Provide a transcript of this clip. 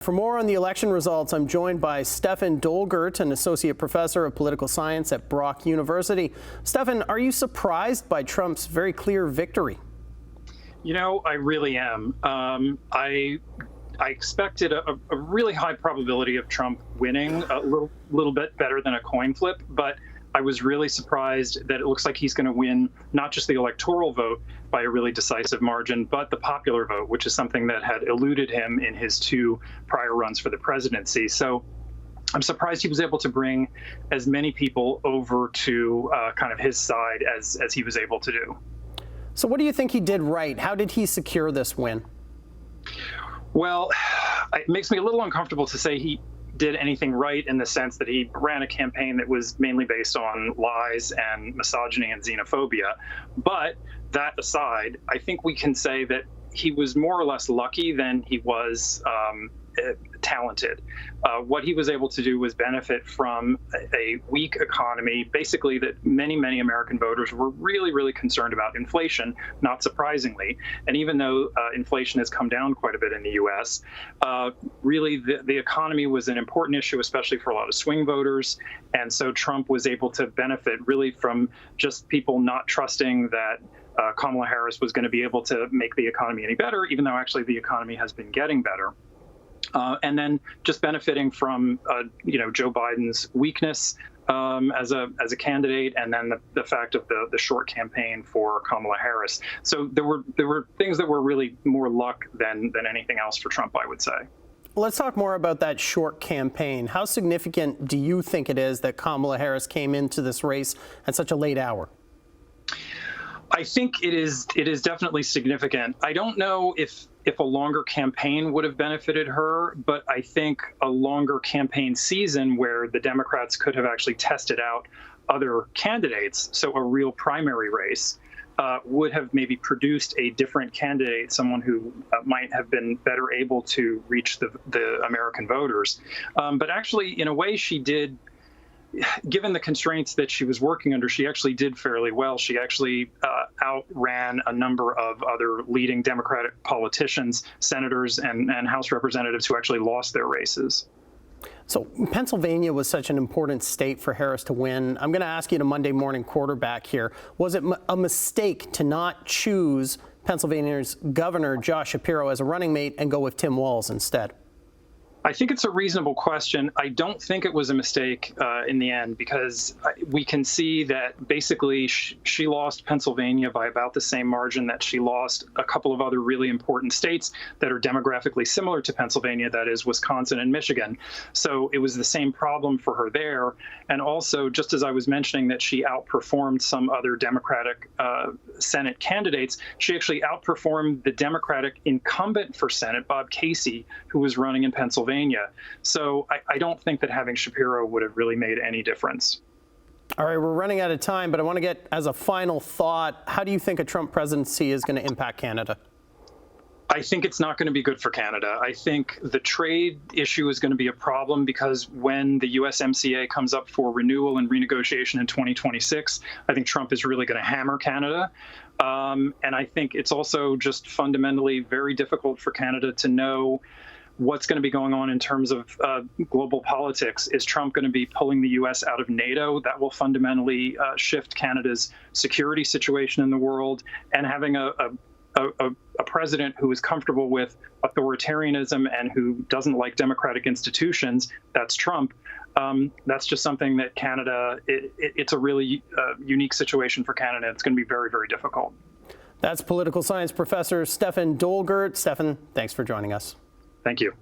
For more on the election results, I'm joined by Stefan Dolgert, an associate professor of political science at Brock University. Stefan, are you surprised by Trump's very clear victory? You know, I really am. I expected a really high probability of Trump winning, a little bit better than a coin flip, but I was really surprised that it looks like he's going to win not just the electoral vote by a really decisive margin, but the popular vote, which is something that had eluded him in his two prior runs for the presidency. So I'm surprised he was able to bring as many people over to kind of his side as he was able to do. So what do you think he did right? How did he secure this win? Well, it makes me a little uncomfortable to say he did anything right in the sense that he ran a campaign that was mainly based on lies and misogyny and xenophobia. But that aside, I think we can say that he was more or less lucky than he was talented. What he was able to do was benefit from a weak economy, basically that many American voters were really concerned about inflation, not surprisingly. And even though inflation has come down quite a bit in the U.S., really the economy was an important issue, especially for a lot of swing voters. And so Trump was able to benefit really from just people not trusting that Kamala Harris was going to be able to make the economy any better, even though actually the economy has been getting better. And then just benefiting from, Joe Biden's weakness as a candidate, and then the fact of the short campaign for Kamala Harris. So there were things that were really more luck than anything else for Trump, I would say. Let's talk more about that short campaign. How significant do you think it is that Kamala Harris came into this race at such a late hour? I think it is definitely significant. I don't know if a longer campaign would have benefited her, but I think a longer campaign season where the Democrats could have actually tested out other candidates, so a real primary race, would have maybe produced a different candidate, someone who might have been better able to reach the American voters. But actually, in a way, she did. Given the constraints that she was working under, she actually did fairly well. She actually outran a number of other leading Democratic politicians, senators, and House representatives who actually lost their races. So Pennsylvania was such an important state for Harris to win. I'm going to ask you to Monday morning quarterback here. Was it a mistake to not choose Pennsylvania's governor, Josh Shapiro, as a running mate and go with Tim Walz instead? I think it's a reasonable question. I don't think it was a mistake in the end, because we can see that basically she lost Pennsylvania by about the same margin that she lost a couple of other really important states that are demographically similar to Pennsylvania, that is Wisconsin and Michigan. So it was the same problem for her there. And also, just as I was mentioning that she outperformed some other Democratic Senate candidates, she actually outperformed the Democratic incumbent for Senate, Bob Casey, who was running in Pennsylvania. So I don't think that having Shapiro would have really made any difference. All right, we're running out of time, but I want to get, as a final thought, how do you think a Trump presidency is going to impact Canada? I think it's not going to be good for Canada. I think the trade issue is going to be a problem because when the USMCA comes up for renewal and renegotiation in 2026, I think Trump is really going to hammer Canada. And I think it's also just fundamentally very difficult for Canada to know what's going to be going on in terms of global politics. Is Trump going to be pulling the U.S. out of NATO? That will fundamentally shift Canada's security situation in the world. And having a president who is comfortable with authoritarianism and who doesn't like democratic institutions, that's Trump. That's just something that Canada, it's a really unique situation for Canada. It's going to be very difficult. That's political science professor Stefan Dolgert. Stefan, thanks for joining us. Thank you.